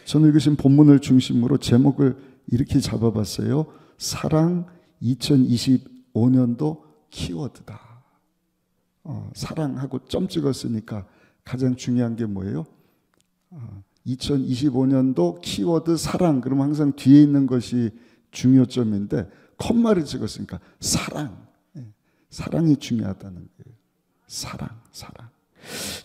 저는 읽으신 본문을 중심으로 제목을 이렇게 잡아봤어요. 사랑 2025년도 키워드다. 사랑하고 점 찍었으니까 가장 중요한 게 뭐예요? 2025년도 키워드 사랑. 그러면 항상 뒤에 있는 것이 중요점인데 콤마를 찍었으니까 사랑. 사랑이 중요하다는 거예요. 사랑.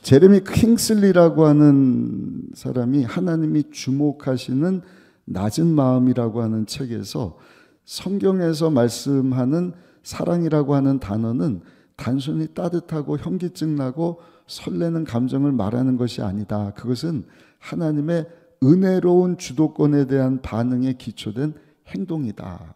제레미 킹슬리라고 하는 사람이 하나님이 주목하시는 낮은 마음이라고 하는 책에서 성경에서 말씀하는 사랑이라고 하는 단어는 단순히 따뜻하고 현기증 나고 설레는 감정을 말하는 것이 아니다. 그것은 하나님의 은혜로운 주도권에 대한 반응에 기초된 행동이다.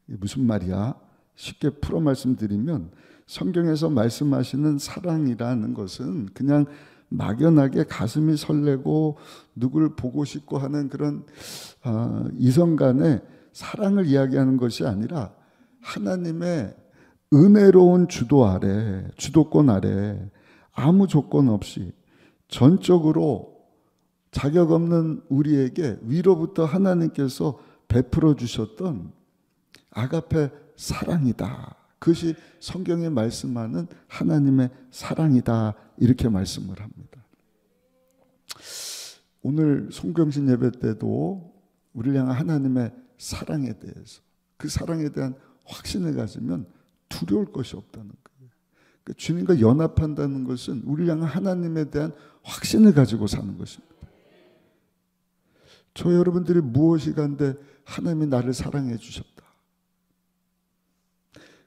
이게 무슨 말이야? 쉽게 풀어 말씀드리면 성경에서 말씀하시는 사랑이라는 것은 그냥 막연하게 가슴이 설레고 누굴 보고 싶고 하는 그런 이성 간의 사랑을 이야기하는 것이 아니라 하나님의 은혜로운 주도 아래, 주도권 아래 아무 조건 없이 전적으로 자격 없는 우리에게 위로부터 하나님께서 베풀어 주셨던 아가페 사랑이다. 그것이 성경에 말씀하는 하나님의 사랑이다. 이렇게 말씀을 합니다. 오늘 송경신 예배 때도 우리를 향한 하나님의 사랑에 대해서, 그 사랑에 대한 확신을 가지면 두려울 것이 없다는 거예요. 그러니까 주님과 연합한다는 것은 우리를 향한 하나님에 대한 확신을 가지고 사는 것입니다. 저 여러분들이 무엇이 간데 하나님이 나를 사랑해 주셨다.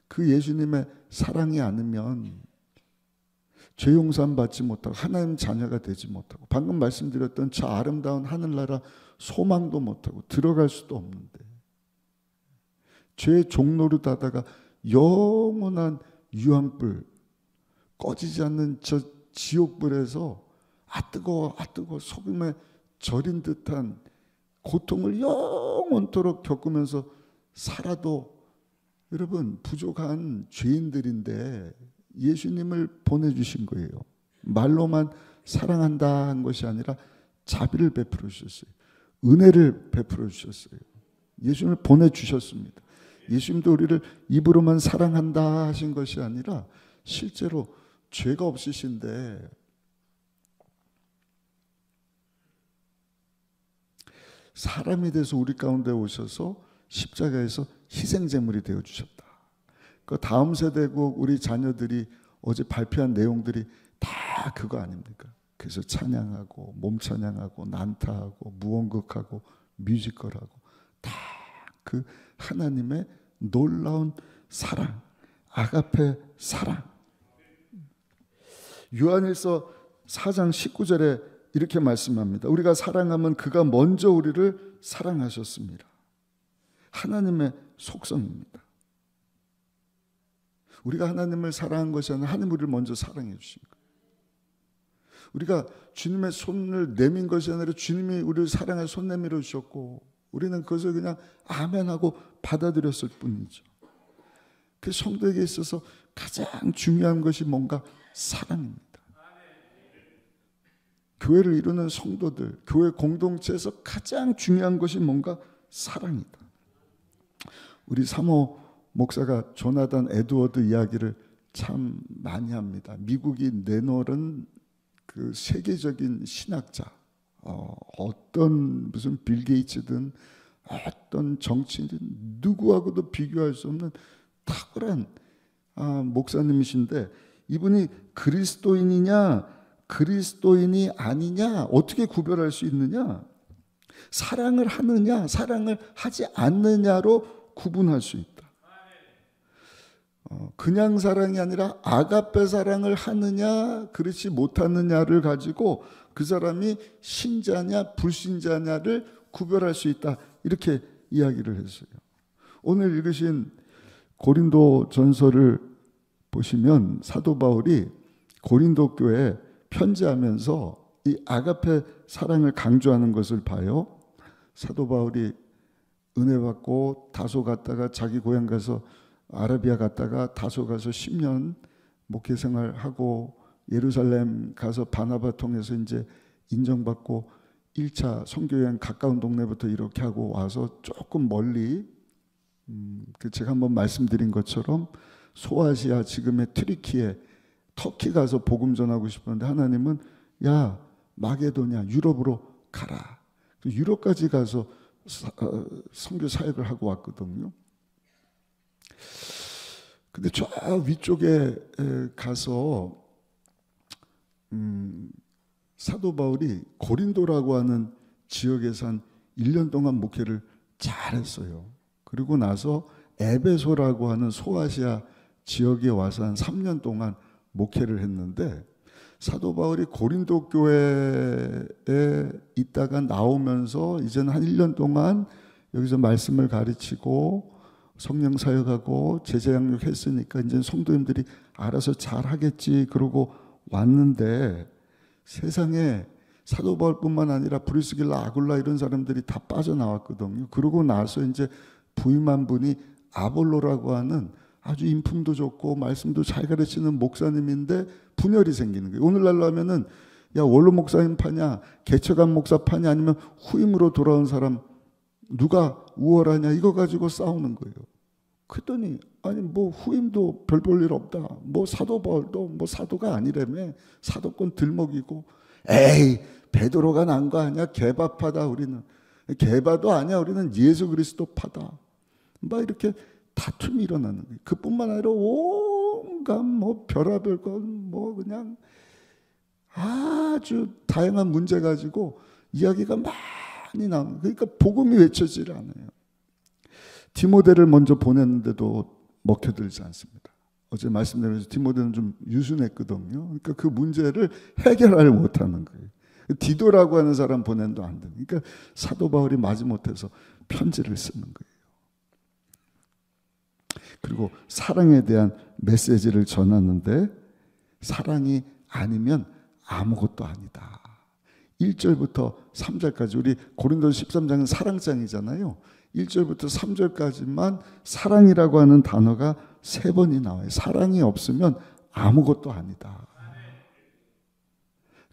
그 예수님의 사랑이 아니면 죄 용서함 받지 못하고 하나님 자녀가 되지 못하고 방금 말씀드렸던 저 아름다운 하늘나라 소망도 못하고 들어갈 수도 없는데 죄의 종로로 닫다가 영원한 유황불, 꺼지지 않는 저 지옥불에서 뜨거워 소금에 절인 듯한 고통을 영원토록 겪으면서 살아도 여러분 부족한 죄인들인데 예수님을 보내주신 거예요. 말로만 사랑한다 한 것이 아니라 자비를 베풀어 주셨어요. 은혜를 베풀어 주셨어요. 예수님을 보내주셨습니다. 예수님도 우리를 입으로만 사랑한다 하신 것이 아니라 실제로 죄가 없으신데 사람이 돼서 우리 가운데 오셔서 십자가에서 희생제물이 되어주셨다. 그 다음 세대국 우리 자녀들이 어제 발표한 내용들이 다 그거 아닙니까? 그래서 찬양하고 몸 찬양하고 난타하고 무언극하고 뮤지컬하고 다 그 하나님의 놀라운 사랑, 아가페 사랑. 요한일서 4장 19절에 이렇게 말씀합니다. 우리가 사랑하면 그가 먼저 우리를 사랑하셨습니다. 하나님의 속성입니다. 우리가 하나님을 사랑한 것이 아니라 하나님 우리를 먼저 사랑해 주신 거예요. 우리가 주님의 손을 내민 것이 아니라 주님이 우리를 사랑해 손 내밀어 주셨고 우리는 그것을 그냥 아멘하고 받아들였을 뿐이죠. 그 성도에게 있어서 가장 중요한 것이 뭔가 사랑입니다. 교회를 이루는 성도들, 교회 공동체에서 가장 중요한 것이 뭔가 사랑이다. 우리 사모 목사가 조나단 에드워드 이야기를 참 많이 합니다. 미국이 내놓은 그 세계적인 신학자, 어떤 무슨 빌 게이츠든 어떤 정치인든 누구하고도 비교할 수 없는 탁월한 목사님이신데 이분이 그리스도인이냐 그리스도인이 아니냐 어떻게 구별할 수 있느냐? 사랑을 하느냐 사랑을 하지 않느냐로 구분할 수 있다. 그냥 사랑이 아니라 아가페 사랑을 하느냐 그렇지 못하느냐를 가지고 그 사람이 신자냐 불신자냐를 구별할 수 있다. 이렇게 이야기를 했어요. 오늘 읽으신 고린도 전서를 보시면 사도 바울이 고린도 교회에 편지하면서 이 아가페 사랑을 강조하는 것을 봐요. 사도 바울이 은혜 받고 다소 갔다가 자기 고향 가서 아라비아 갔다가 다소 가서 10년 목회 생활하고 예루살렘 가서 바나바 통해서 이제 인정받고 1차 선교여행 가까운 동네부터 이렇게 하고 와서 조금 멀리 제가 한번 말씀드린 것처럼 소아시아 지금의 트리키에 터키 가서 복음 전하고 싶었는데 하나님은 야 마게도냐 유럽으로 가라. 유럽까지 가서 선교 사역을 하고 왔거든요. 근데 저 위쪽에 가서 사도 바울이 고린도라고 하는 지역에서 한 1년 동안 목회를 잘했어요. 그리고 나서 에베소라고 하는 소아시아 지역에 와서 한 3년 동안 목회를 했는데 사도 바울이 고린도 교회에 있다가 나오면서 이제는 한 1년 동안 여기서 말씀을 가르치고 성령 사역하고 제자 양육했으니까 이제 성도님들이 알아서 잘하겠지 그러고 왔는데 세상에 사도 바울뿐만 아니라 브리스길라 아굴라 이런 사람들이 다 빠져나왔거든요. 그러고 나서 이제 부임한 분이 아볼로라고 하는 아주 인품도 좋고 말씀도 잘 가르치는 목사님인데 분열이 생기는 거예요. 오늘날로 하면은 야 원로 목사님 파냐 개척한 목사 파냐 아니면 후임으로 돌아온 사람 누가 우월하냐 이거 가지고 싸우는 거예요. 그랬더니 아니 뭐 후임도 별 볼 일 없다. 뭐 사도 바울도 뭐 사도가 아니라며 사도권 들먹이고 에이 베드로가 난 거 아니야 개바파다 우리는 개바도 아니야 우리는 예수 그리스도 파다. 막 이렇게 다툼이 일어나는 거예요. 그뿐만 아니라 온갖 뭐 별의별 건 뭐 그냥 아주 다양한 문제 가지고 이야기가 많이 나오는 그러니까 복음이 외쳐지질 않아요. 디모데를 먼저 보냈는데도 먹혀들지 않습니다. 어제 말씀드렸듯이 디모데는 좀 유순했거든요. 그러니까 그 문제를 해결하지 못하는 거예요. 디도라고 하는 사람 보낸도 안 되는. 그러니까 사도 바울이 마지못해서 편지를 쓰는 거예요. 그리고 사랑에 대한 메시지를 전하는데 사랑이 아니면 아무것도 아니다. 1절부터 3절까지 우리 고린도서 13장은 사랑장이잖아요. 1절부터 3절까지만 사랑이라고 하는 단어가 3번이 나와요. 사랑이 없으면 아무것도 아니다.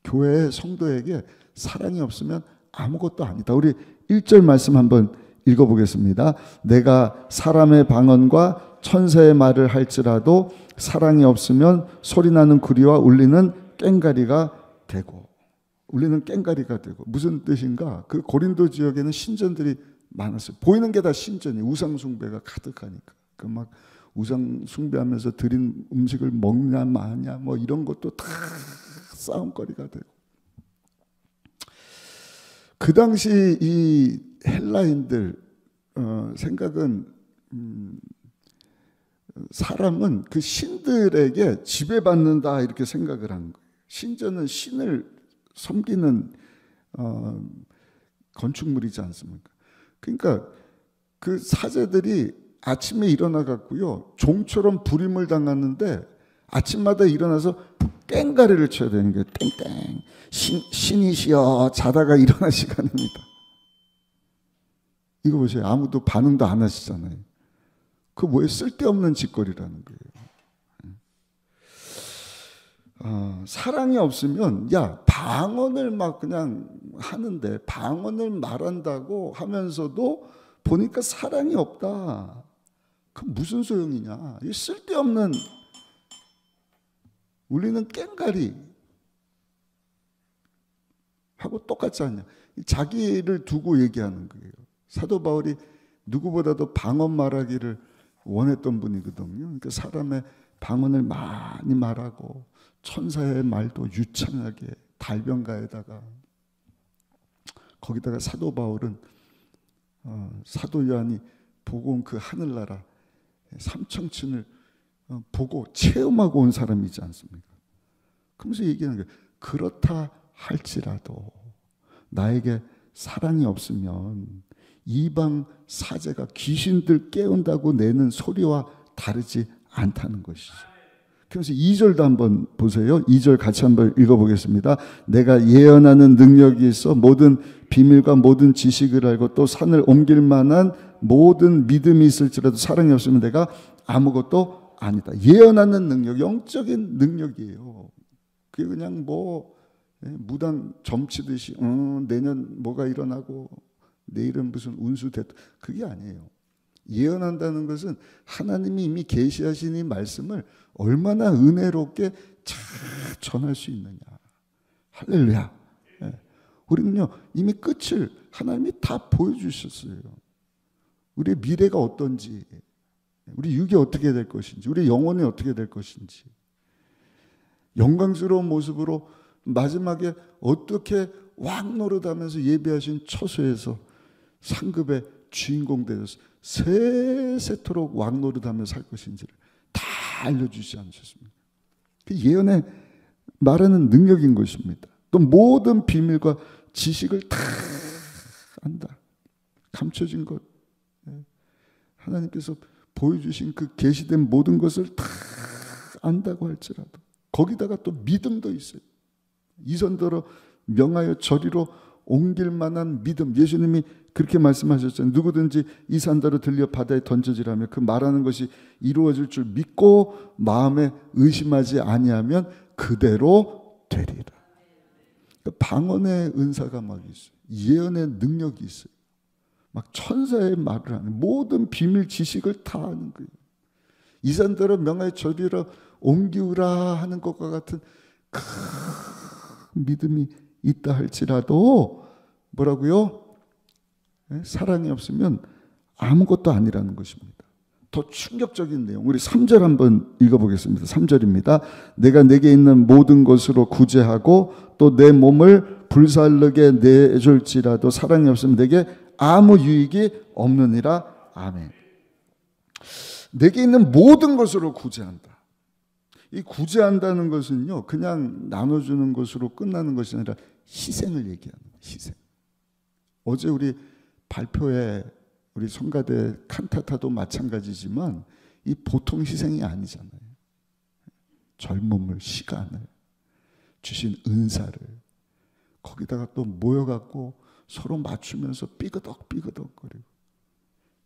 교회의 성도에게 사랑이 없으면 아무것도 아니다. 우리 1절 말씀 한번 읽어보겠습니다. 내가 사람의 방언과 천사의 말을 할지라도 사랑이 없으면 소리나는 구리와 울리는 꽹가리가 되고 울리는 꽹가리가 되고 무슨 뜻인가? 그 고린도 지역에는 신전들이 많았어요. 보이는 게 다 신전이 우상 숭배가 가득하니까 그 막 우상 숭배하면서 드린 음식을 먹냐 마냐 뭐 이런 것도 다 싸움거리가 되고 그 당시 이 헬라인들 생각은 사람은 그 신들에게 지배받는다 이렇게 생각을 한 거예요. 신전은 신을 섬기는 건축물이지 않습니까? 그러니까 그 사제들이 아침에 일어나 갖고요 종처럼 불임을 당하는데 아침마다 일어나서 꽹가리를 쳐야 되는 거예요. 땡땡 신이시여 자다가 일어날 시간입니다. 이거 보세요. 아무도 반응도 안 하시잖아요. 그 뭐에 쓸데없는 짓거리라는 거예요. 사랑이 없으면 야 방언을 막 그냥 하는데 방언을 말한다고 하면서도 보니까 사랑이 없다. 그 무슨 소용이냐. 이 쓸데없는 울리는 꽹가리 하고 똑같지 않냐. 자기를 두고 얘기하는 거예요. 사도 바울이 누구보다도 방언 말하기를 원했던 분이거든요. 그러니까 사람의 방언을 많이 말하고 천사의 말도 유창하게 달변가에다가 거기다가 사도 바울은 사도 요한이 보고 온 그 하늘나라 삼청춘을 보고 체험하고 온 사람이지 않습니까? 그러면서 얘기하는 거예요. 그렇다 할지라도 나에게 사랑이 없으면 이방 사제가 귀신들 깨운다고 내는 소리와 다르지 않다는 것이죠. 그래서 2절도 한번 보세요. 2절 같이 한번 읽어보겠습니다. 내가 예언하는 능력이 있어 모든 비밀과 모든 지식을 알고 또 산을 옮길 만한 모든 믿음이 있을지라도 사랑이 없으면 내가 아무것도 아니다. 예언하는 능력, 영적인 능력이에요. 그게 그냥 뭐 무당 점치듯이 내년 뭐가 일어나고 내일은 무슨 운수 그게 아니에요. 예언한다는 것은 하나님이 이미 계시하신 이 말씀을 얼마나 은혜롭게 잘 전할 수 있느냐. 할렐루야. 우리는요 이미 끝을 하나님이 다 보여주셨어요. 우리의 미래가 어떤지, 우리 육이 어떻게 될 것인지, 우리 영혼이 어떻게 될 것인지, 영광스러운 모습으로 마지막에 어떻게 왕 노릇하면서 예비하신 처소에서 상급의 주인공 되어서 세세토록 왕 노릇하며 살 것인지를 다 알려주지 않으셨습니까? 그 예언에 말하는 능력인 것입니다. 또 모든 비밀과 지식을 다 안다. 감춰진 것, 하나님께서 보여주신 그 계시된 모든 것을 다 안다고 할지라도 거기다가 또 믿음도 있어요. 이선더러 명하여 저리로 옮길 만한 믿음. 예수님이 그렇게 말씀하셨잖아요. 누구든지 이 산더러 들려 바다에 던져지라며 그 말하는 것이 이루어질 줄 믿고 마음에 의심하지 아니하면 그대로 되리라. 방언의 은사가 막 있어요. 예언의 능력이 있어요. 막 천사의 말을 하는 모든 비밀 지식을 다 아는 거예요. 이 산더러 명하여 저리로 옮기우라 하는 것과 같은 큰 믿음이 있다 할지라도 뭐라고요? 사랑이 없으면 아무것도 아니라는 것입니다. 더 충격적인 내용, 우리 3절 한번 읽어보겠습니다. 3절입니다. 내가 내게 있는 모든 것으로 구제하고 또 내 몸을 불살르게 내줄지라도 사랑이 없으면 내게 아무 유익이 없느니라. 아멘. 내게 있는 모든 것으로 구제한다. 이 구제한다는 것은요, 그냥 나눠주는 것으로 끝나는 것이 아니라 희생을 얘기하는 거예요. 희생. 어제 우리 발표회, 우리 성가대 칸타타도 마찬가지지만 이 보통 희생이 아니잖아요. 젊음을, 시간을, 주신 은사를 거기다가 또 모여갖고 서로 맞추면서 삐그덕삐그덕거리고,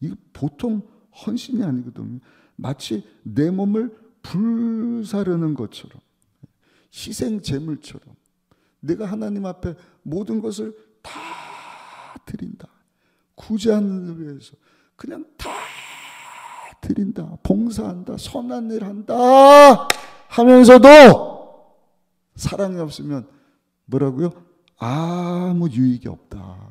이거 보통 헌신이 아니거든요. 마치 내 몸을 불사르는 것처럼, 희생 제물처럼 내가 하나님 앞에 모든 것을 다 드린다. 구제하는 위해서 그냥 다 드린다. 봉사한다. 선한 일 한다 하면서도 사랑이 없으면 뭐라고요? 아무 유익이 없다.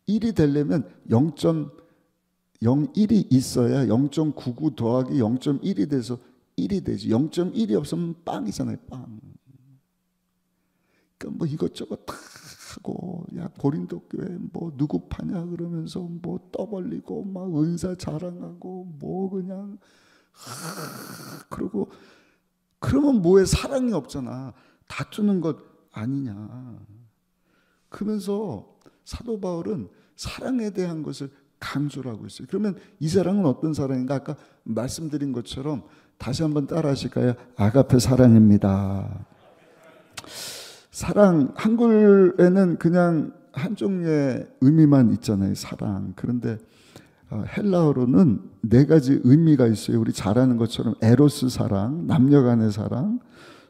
1이 되려면 0.01이 있어야 0.99 더하기 0.1이 돼서 1이 되지. 0.1이 없으면 빵이잖아요. 빵. 그러니까 뭐 이것저것 다 하고, 야 고린도 교회 뭐 누구 파냐 그러면서 뭐 떠벌리고 막 은사 자랑하고 뭐 그냥 그러고, 그러면 뭐에 사랑이 없잖아. 다투는 것 아니냐. 그러면서 사도 바울은 사랑에 대한 것을 강조를 하고 있어요. 그러면 이 사랑은 어떤 사랑인가? 아까 말씀드린 것처럼 다시 한번 따라 하실까요? 아가페 사랑입니다. 사랑, 한글에는 그냥 한 종류의 의미만 있잖아요. 사랑. 그런데 헬라어로는 4가지 의미가 있어요. 우리 잘 아는 것처럼 에로스 사랑, 남녀 간의 사랑,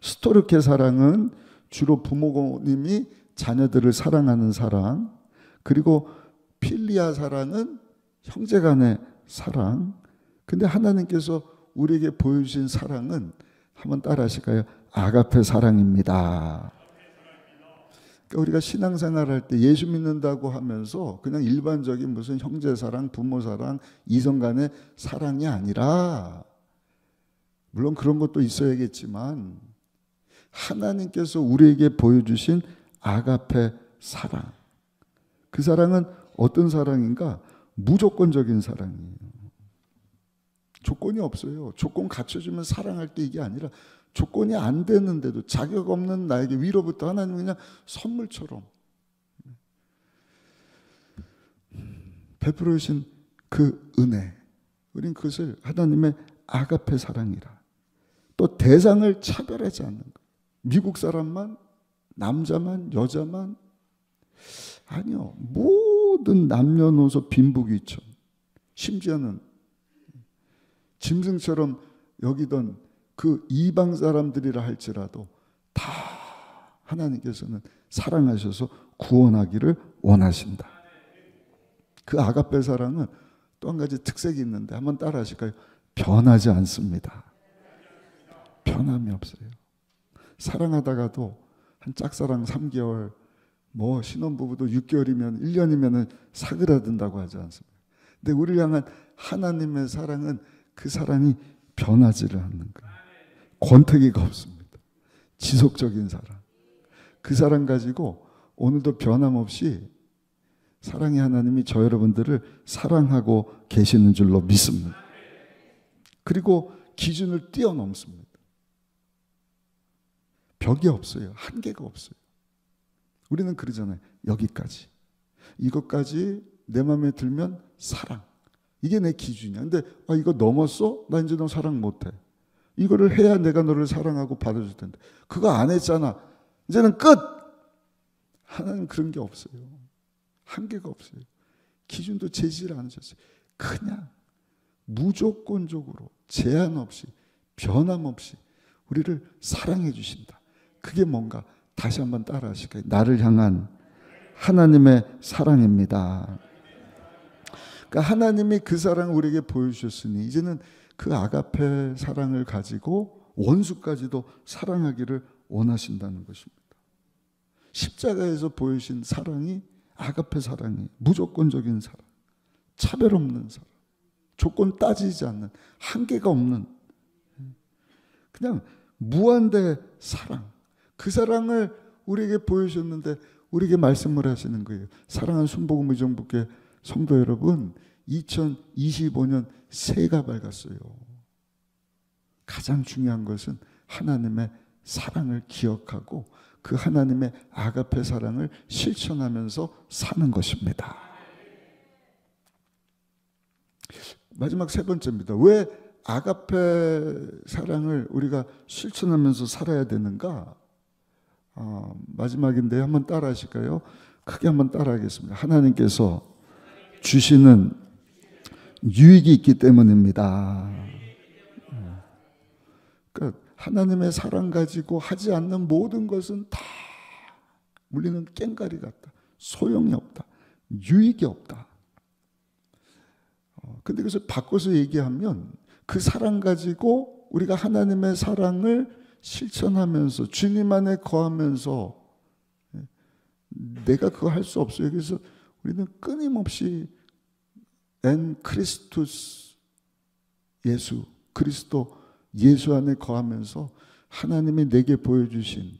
스토르케 사랑은 주로 부모님이 자녀들을 사랑하는 사랑, 그리고 필리아 사랑은 형제 간의 사랑. 근데 하나님께서 우리에게 보여주신 사랑은 한번 따라 하실까요? 아가페 사랑입니다. 그러니까 우리가 신앙생활 할 때 예수 믿는다고 하면서 그냥 일반적인 무슨 형제 사랑, 부모 사랑, 이성 간의 사랑이 아니라, 물론 그런 것도 있어야겠지만 하나님께서 우리에게 보여주신 아가페 사랑, 그 사랑은 어떤 사랑인가? 무조건적인 사랑이에요. 조건이 없어요. 조건 갖춰주면 사랑할 때 이게 아니라 조건이 안 되는데도 자격 없는 나에게 위로부터 하나님 그냥 선물처럼 베풀어 주신 그 은혜, 우린 그것을 하나님의 아가페 사랑이라. 또 대상을 차별하지 않는 거예요. 미국 사람만, 남자만, 여자만, 아니요. 모든 남녀노소 빈부귀천, 심지어는 짐승처럼 여기던 그 이방 사람들이라 할지라도 다 하나님께서는 사랑하셔서 구원하기를 원하신다. 그 아가페 사랑은 또 한 가지 특색이 있는데 한번 따라 하실까요? 변하지 않습니다. 변함이 없어요. 사랑하다가도 한 짝사랑 3개월, 뭐 신혼부부도 6개월이면 1년이면 사그라든다고 하지 않습니까? 근데 우리를 향한 하나님의 사랑은 그 사랑이 변하지를 않는 거예요. 권태기가 없습니다. 지속적인 사랑. 그 사랑 가지고 오늘도 변함없이 사랑의 하나님이 저 여러분들을 사랑하고 계시는 줄로 믿습니다. 그리고 기준을 뛰어넘습니다. 벽이 없어요. 한계가 없어요. 우리는 그러잖아요. 여기까지. 이것까지 내 마음에 들면 사랑. 이게 내 기준이야. 근데 이거 넘었어? 나 이제 너 사랑 못해. 이거를 해야 내가 너를 사랑하고 받아줄 텐데. 그거 안 했잖아. 이제는 끝! 하나님 그런 게 없어요. 한계가 없어요. 기준도 제시를 안 하셨어요. 그냥 무조건적으로 제한 없이 변함 없이 우리를 사랑해 주신다. 그게 뭔가 다시 한번 따라 하실까요? 나를 향한 하나님의 사랑입니다. 그러니까 하나님이 그 사랑을 우리에게 보여주셨으니 이제는 그 아가페 사랑을 가지고 원수까지도 사랑하기를 원하신다는 것입니다. 십자가에서 보여주신 사랑이 아가페 사랑이 무조건적인 사랑, 차별 없는 사랑, 조건 따지지 않는, 한계가 없는 그냥 무한대 사랑. 그 사랑을 우리에게 보여주셨는데 우리에게 말씀을 하시는 거예요. 사랑하는 순복음 의정부교회 성도 여러분, 2025년 새해가 밝았어요. 가장 중요한 것은 하나님의 사랑을 기억하고 그 하나님의 아가페 사랑을 실천하면서 사는 것입니다. 마지막 세 번째입니다. 왜 아가페 사랑을 우리가 실천하면서 살아야 되는가? 마지막인데 한번 따라 하실까요? 크게 한번 따라 하겠습니다. 하나님께서 주시는 유익이 있기 때문입니다. 그러니까 하나님의 사랑 가지고 하지 않는 모든 것은 다 우리는 깽가리 같다. 소용이 없다. 유익이 없다. 근데 그래서 바꿔서 얘기하면 그 사랑 가지고 우리가 하나님의 사랑을 실천하면서 주님 안에 거하면서 내가 그거 할 수 없어요. 그래서 우리는 끊임없이 엔 크리스투스 예수 그리스도 예수 안에 거하면서 하나님이 내게 보여주신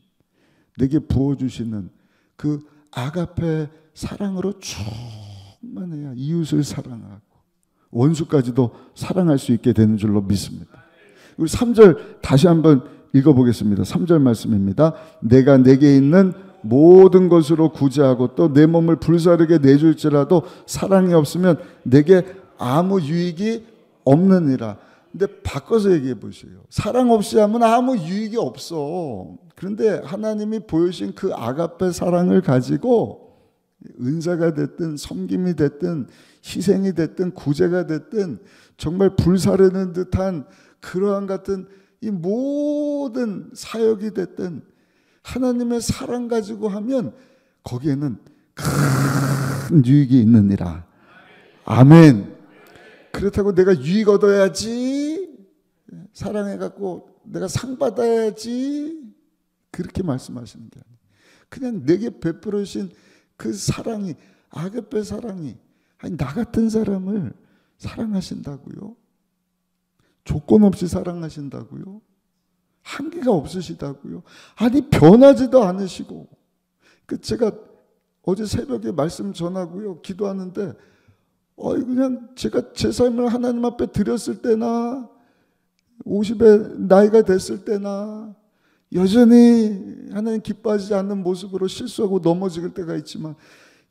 내게 부어주시는 그 아가페 사랑으로 충만해야 이웃을 사랑하고 원수까지도 사랑할 수 있게 되는 줄로 믿습니다. 우리 3절 다시 한번 읽어보겠습니다. 3절 말씀입니다. 내가 내게 있는 모든 것으로 구제하고 또 내 몸을 불사르게 내줄지라도 사랑이 없으면 내게 아무 유익이 없느니라. 근데 바꿔서 얘기해 보세요. 사랑 없이 하면 아무 유익이 없어. 그런데 하나님이 보여주신 그 아가페 사랑을 가지고 은사가 됐든 섬김이 됐든 희생이 됐든 구제가 됐든 정말 불사르는 듯한 그러한 같은 이 모든 사역이 됐든 하나님의 사랑 가지고 하면 거기에는 큰 유익이 있느니라. 아멘. 그렇다고 내가 유익 얻어야지, 사랑해갖고 내가 상 받아야지 그렇게 말씀하시는 게 아니에요. 그냥 내게 베풀어 주신 그 사랑이 아가페 사랑이 아니 나 같은 사람을 사랑하신다고요? 조건 없이 사랑하신다고요? 한계가 없으시다고요? 아니 변하지도 않으시고 제가 어제 새벽에 말씀 전하고요 기도하는데 그냥 제가 제 삶을 하나님 앞에 드렸을 때나 50의 나이가 됐을 때나 여전히 하나님 기뻐하지 않는 모습으로 실수하고 넘어질 때가 있지만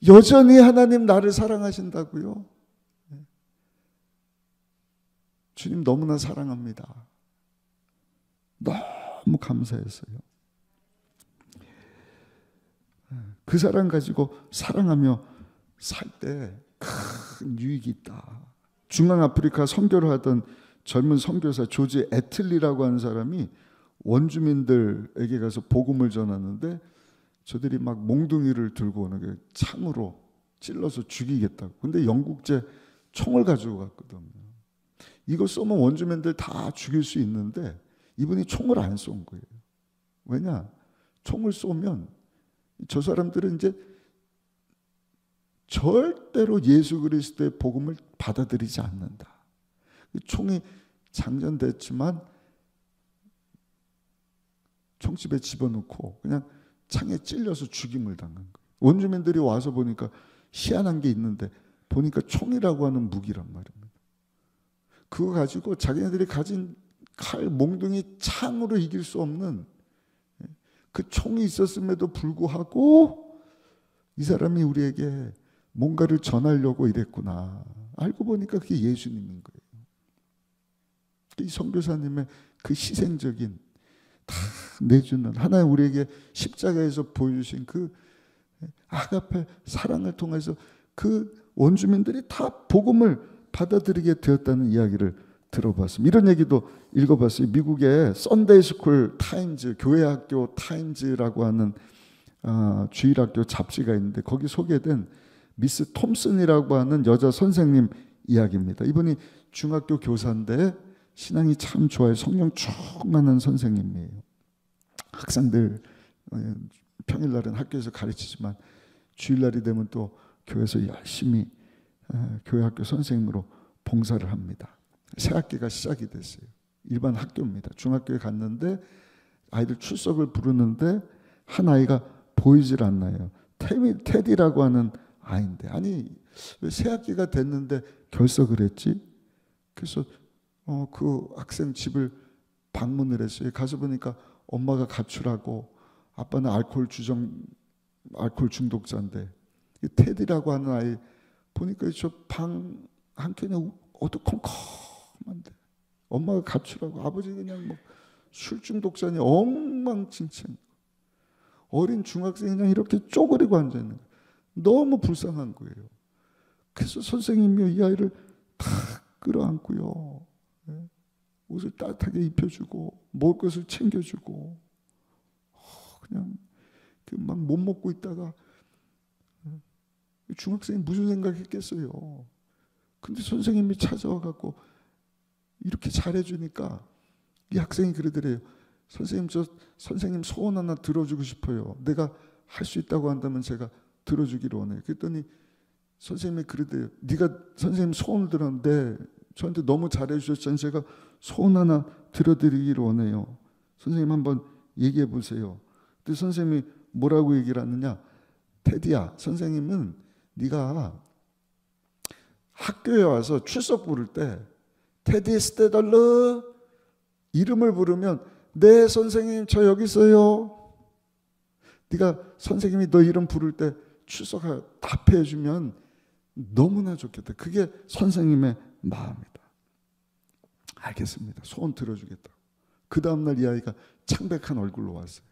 여전히 하나님 나를 사랑하신다고요? 주님 너무나 사랑합니다. 너무 감사했어요. 그 사랑 가지고 사랑하며 살 때 큰 유익이 있다. 중앙아프리카 선교를 하던 젊은 선교사 조지 애틀리라고 하는 사람이 원주민들에게 가서 복음을 전하는데 저들이 막 몽둥이를 들고 오는 게 창으로 찔러서 죽이겠다고. 근데 영국제 총을 가지고 갔거든요. 이거 쏘면 원주민들 다 죽일 수 있는데 이분이 총을 안 쏜 거예요. 왜냐? 총을 쏘면 저 사람들은 이제 절대로 예수 그리스도의 복음을 받아들이지 않는다. 총이 장전됐지만 총집에 집어넣고 그냥 창에 찔려서 죽임을 당한 거예요. 원주민들이 와서 보니까 희한한 게 있는데 보니까 총이라고 하는 무기란 말입니다. 그거 가지고 자기네들이 가진 칼, 몽둥이, 창으로 이길 수 없는 그 총이 있었음에도 불구하고 이 사람이 우리에게 뭔가를 전하려고 이랬구나. 알고 보니까 그게 예수님인 거예요. 이 선교사님의 그 희생적인 다 내주는 하나님 우리에게 십자가에서 보여주신 그 아가페 사랑을 통해서 그 원주민들이 다 복음을 받아들이게 되었다는 이야기를 들어봤습니다. 이런 얘기도 읽어봤어요. 미국의 썬데이 스쿨 타임즈, 교회 학교 타임즈라고 하는 주일학교 잡지가 있는데 거기 소개된 미스 톰슨이라고 하는 여자 선생님 이야기입니다. 이분이 중학교 교사인데 신앙이 참 좋아요. 성령 충만한 선생님이에요. 학생들 평일날은 학교에서 가르치지만 주일날이 되면 또 교회에서 열심히 교회 학교 선생님으로 봉사를 합니다. 새 학기가 시작이 됐어요. 일반 학교입니다. 중학교에 갔는데 아이들 출석을 부르는데 한 아이가 보이질 않나요. 테디라고 하는 아이인데 아니 왜 새 학기가 됐는데 결석을 했지? 그래서 그 학생 집을 방문을 했어요. 가서 보니까 엄마가 가출하고 아빠는 알코올 중독자인데 테디라고 하는 아이 보니까 저 방 한켠에 어두컴컴한데 엄마가 가출하고 아버지 그냥 뭐 술 중독자니 엉망진창 어린 중학생이 그냥 이렇게 쪼그리고 앉아있는 거예요. 너무 불쌍한 거예요. 그래서 선생님이 이 아이를 다 끌어안고요. 옷을 따뜻하게 입혀주고 먹을 것을 챙겨주고 그냥 막 못 먹고 있다가 중학생이 무슨 생각했겠어요. 근데 선생님이 찾아와 갖고 이렇게 잘해주니까 이 학생이 그러더래요. 선생님 저 선생님 소원 하나 들어주고 싶어요. 내가 할 수 있다고 한다면 제가 들어주기를 원해요. 그랬더니 선생님이 그러대요. 네가 선생님 소원을 들었는데 저한테 너무 잘해주셨잖아요. 제가 소원 하나 들어드리기를 원해요. 선생님 한번 얘기해 보세요. 근데 선생님이 뭐라고 얘기를 하느냐. 테디야, 선생님은 네가 학교에 와서 출석 부를 때 테디 스테달러 이름을 부르면 네 선생님 저 여기 있어요. 네가 선생님이 너 이름 부를 때 출석 답해 주면 너무나 좋겠다. 그게 선생님의 마음이다. 알겠습니다. 소원 들어주겠다. 그 다음날 이 아이가 창백한 얼굴로 왔어요.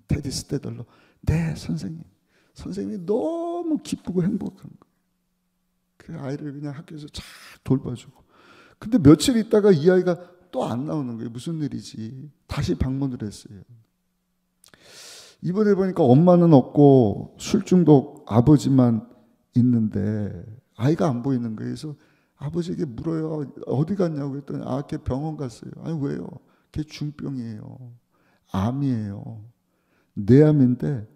테디 스테달러 네 선생님. 선생님이 너무 기쁘고 행복한 거예요. 그 아이를 그냥 학교에서 잘 돌봐주고. 근데 며칠 있다가 이 아이가 또 안 나오는 거예요. 무슨 일이지. 다시 방문을 했어요. 이번에 보니까 엄마는 없고 술중독 아버지만 있는데 아이가 안 보이는 거예요. 그래서 아버지에게 물어요. 어디 갔냐고 했더니 걔 병원 갔어요. 아니 왜요? 걔 중병이에요. 암이에요. 뇌암인데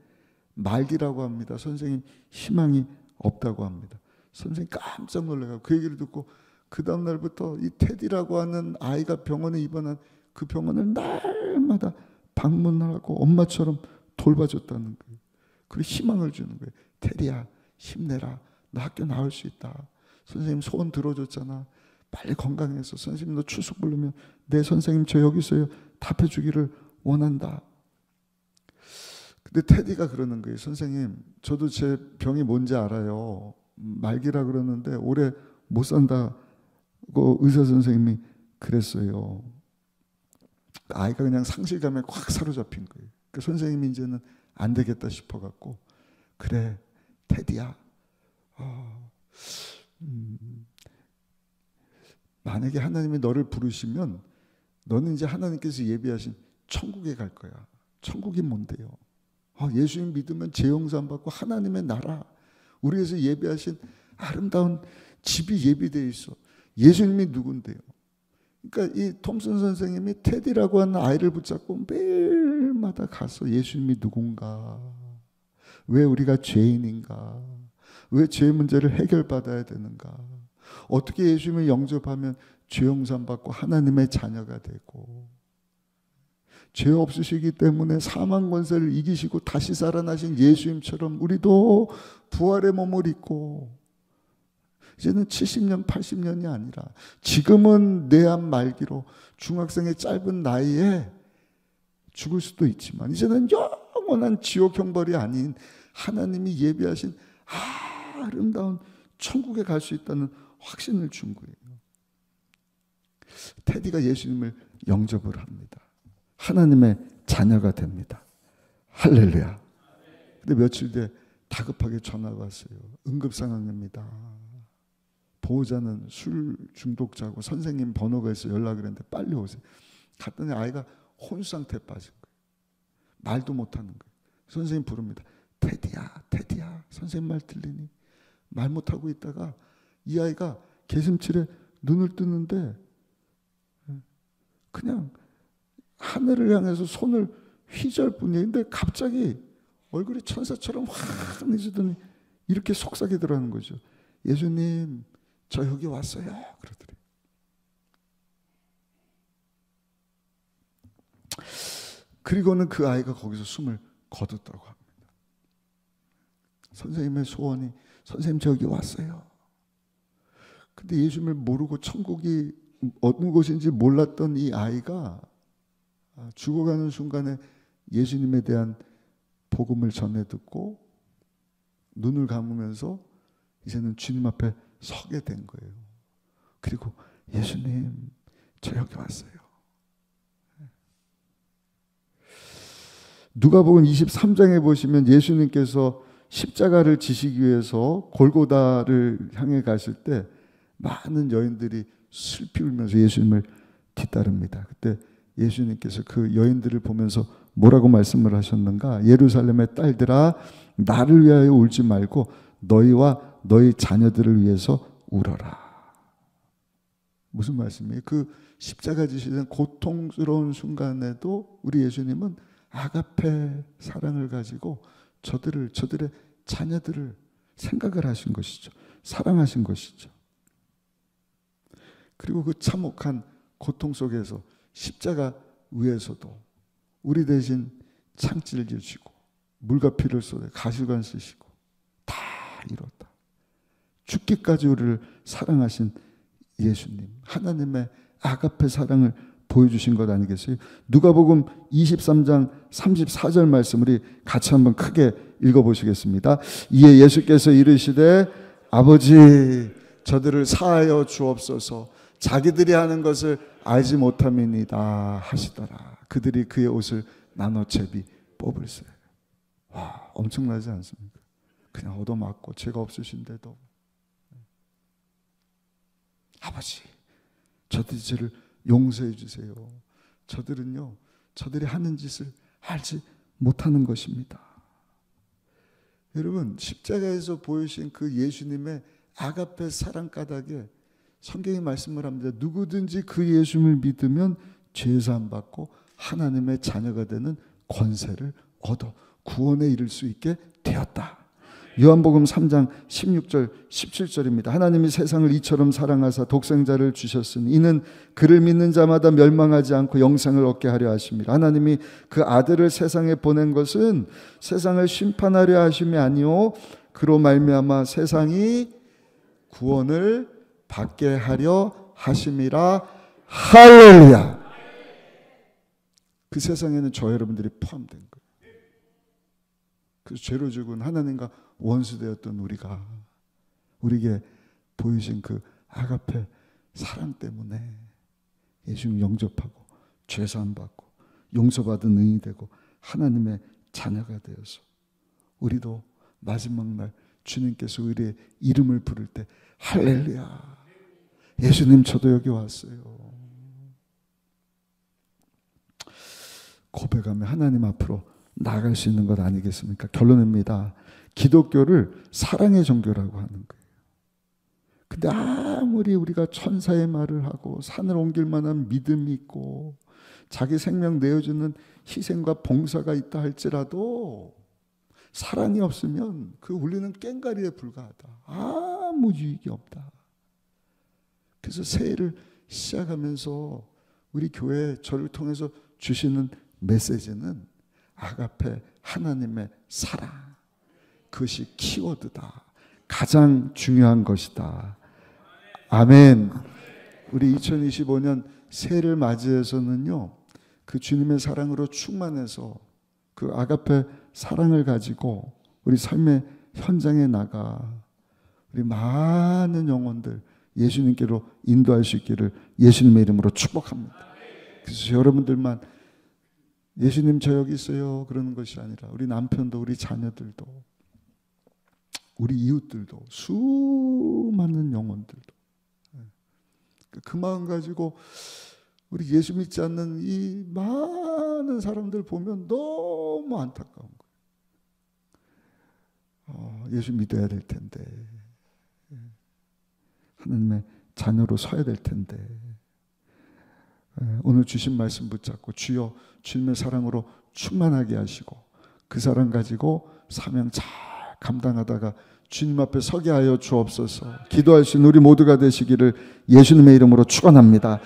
말기라고 합니다. 선생님 희망이 없다고 합니다. 선생님 깜짝 놀라요. 그 얘기를 듣고 그 다음 날부터 이 테디라고 하는 아이가 병원에 입원한 그 병원을 날마다 방문하고 엄마처럼 돌봐줬다는 거예요. 그리고 희망을 주는 거예요. 테디야 힘내라. 너 학교 나올 수 있다. 선생님 소원 들어줬잖아. 빨리 건강해서 선생님 너 출석 부르면 네 선생님 저 여기 있어요. 답해 주기를 원한다. 근데 테디가 그러는 거예요. 선생님 저도 제 병이 뭔지 알아요. 말기라 그러는데 오래 못 산다고 의사 선생님이 그랬어요. 아이가 그냥 상실감에 확 사로잡힌 거예요. 그 선생님이 이제는 안 되겠다 싶어갖고 그래 테디야 만약에 하나님이 너를 부르시면 너는 이제 하나님께서 예비하신 천국에 갈 거야. 천국이 뭔데요? 예수님 믿으면 죄 용서함 받고 하나님의 나라, 우리에서 예비하신 아름다운 집이 예비되어 있어. 예수님이 누군데요? 그러니까 이 톰슨 선생님이 테디라고 하는 아이를 붙잡고 매일마다 가서 예수님이 누군가, 왜 우리가 죄인인가, 왜 죄 문제를 해결받아야 되는가, 어떻게 예수님을 영접하면 죄 용서함 받고 하나님의 자녀가 되고, 죄 없으시기 때문에 사망 권세를 이기시고 다시 살아나신 예수님처럼 우리도 부활의 몸을 입고, 이제는 70년, 80년이 아니라 지금은 내암 말기로 중학생의 짧은 나이에 죽을 수도 있지만 이제는 영원한 지옥 형벌이 아닌 하나님이 예비하신 아름다운 천국에 갈 수 있다는 확신을 준 거예요. 테디가 예수님을 영접을 합니다. 하나님의 자녀가 됩니다. 할렐루야. 근데 며칠 뒤에 다급하게 전화가 왔어요. 응급 상황입니다. 보호자는 술 중독자고 선생님 번호가 있어 연락을 했는데 빨리 오세요. 갔더니 아이가 혼수 상태에 빠진 거예요. 말도 못하는 거예요. 선생님 부릅니다. 테디야, 테디야. 선생님 말 들리니? 말 못하고 있다가 이 아이가 개슴칠에 눈을 뜨는데 그냥 하늘을 향해서 손을 휘저을 뿐이에요. 근데 갑자기 얼굴이 천사처럼 환해지더니 이렇게 속삭이더라는 거죠. 예수님, 저 여기 왔어요. 그러더래요. 그리고는 그 아이가 거기서 숨을 거뒀다고 합니다. 선생님의 소원이, 선생님 저 여기 왔어요. 근데 예수님을 모르고 천국이 어느 곳인지 몰랐던 이 아이가 죽어가는 순간에 예수님에 대한 복음을 전해 듣고 눈을 감으면서 이제는 주님 앞에 서게 된 거예요. 그리고 예수님, 저 여기 왔어요. 누가복음 23장에 보시면 예수님께서 십자가를 지시기 위해서 골고다를 향해 가실 때 많은 여인들이 슬피 울면서 예수님을 뒤따릅니다. 그때 예수님께서 그 여인들을 보면서 뭐라고 말씀을 하셨는가? 예루살렘의 딸들아, 나를 위하여 울지 말고 너희와 너희 자녀들을 위해서 울어라. 무슨 말씀이에요? 그 십자가 지시는 고통스러운 순간에도 우리 예수님은 아가페 사랑을 가지고 저들의 자녀들을 생각을 하신 것이죠. 사랑하신 것이죠. 그리고 그 참혹한 고통 속에서 십자가 위에서도 우리 대신 창찔 지시고 물과 피를 쏟아 가시관 쓰시고 다 이뤘다. 죽기까지 우리를 사랑하신 예수님, 하나님의 아가페 사랑을 보여주신 것 아니겠어요? 누가복음 23장 34절 말씀 우리 같이 한번 크게 읽어보시겠습니다. 이에 예수께서 이르시되 아버지 저들을 사하여 주옵소서, 자기들이 하는 것을 알지 못함이니이다 하시더라. 그들이 그의 옷을 나눠 제비 뽑을세. 와, 엄청나지 않습니까? 그냥 얻어맞고 죄가 없으신데도 아버지 저들을 용서해 주세요. 저들은요, 저들이 하는 짓을 알지 못하는 것입니다. 여러분, 십자가에서 보여주신 그 예수님의 아가페 사랑 까닭에 성경이 말씀을 합니다. 누구든지 그 예수님을 믿으면 죄사함 받고 하나님의 자녀가 되는 권세를 얻어 구원에 이를 수 있게 되었다. 요한복음 3장 16절 17절입니다. 하나님이 세상을 이처럼 사랑하사 독생자를 주셨으니 이는 그를 믿는 자마다 멸망하지 않고 영생을 얻게 하려 하심이라. 하나님이 그 아들을 세상에 보낸 것은 세상을 심판하려 하심이 아니요 그로 말미암아 세상이 구원을 받게 하려 하심이라. 할렐루야. 그 세상에는 저 여러분들이 포함된 거예요. 그 죄로 죽은 하나님과 원수되었던 우리가 우리에게 보이신 그 아가페 사랑 때문에 예수님 영접하고 죄사함 받고 용서받은 의인이 되고 하나님의 자녀가 되어서 우리도 마지막 날 주님께서 우리의 이름을 부를 때 할렐루야, 예수님 저도 여기 왔어요. 고백하며 하나님 앞으로 나아갈 수 있는 것 아니겠습니까? 결론입니다. 기독교를 사랑의 종교라고 하는 거예요. 근데 아무리 우리가 천사의 말을 하고 산을 옮길 만한 믿음이 있고 자기 생명 내어주는 희생과 봉사가 있다 할지라도 사랑이 없으면 그 울리는 꽹과리에 불과하다. 아무 유익이 없다. 그래서 새해를 시작하면서 우리 교회 저를 통해서 주시는 메시지는 아가페 하나님의 사랑. 그것이 키워드다. 가장 중요한 것이다. 아멘. 우리 2025년 새해를 맞이해서는요, 그 주님의 사랑으로 충만해서 그 아가페 사랑을 가지고 우리 삶의 현장에 나가 우리 많은 영혼들 예수님께로 인도할 수 있기를 예수님의 이름으로 축복합니다. 그래서 여러분들만 예수님 저 여기 있어요 그러는 것이 아니라 우리 남편도 우리 자녀들도 우리 이웃들도 수많은 영혼들도 그 마음 가지고 우리 예수 믿지 않는 이 많은 사람들 보면 너무 안타까운 거예요. 예수 믿어야 될 텐데 하나님의 자녀로 서야 될 텐데 오늘 주신 말씀 붙잡고 주여 주님의 사랑으로 충만하게 하시고 그 사랑 가지고 사명 잘 감당하다가 주님 앞에 서게 하여 주옵소서. 기도할 수 있는 우리 모두가 되시기를 예수님의 이름으로 축원합니다.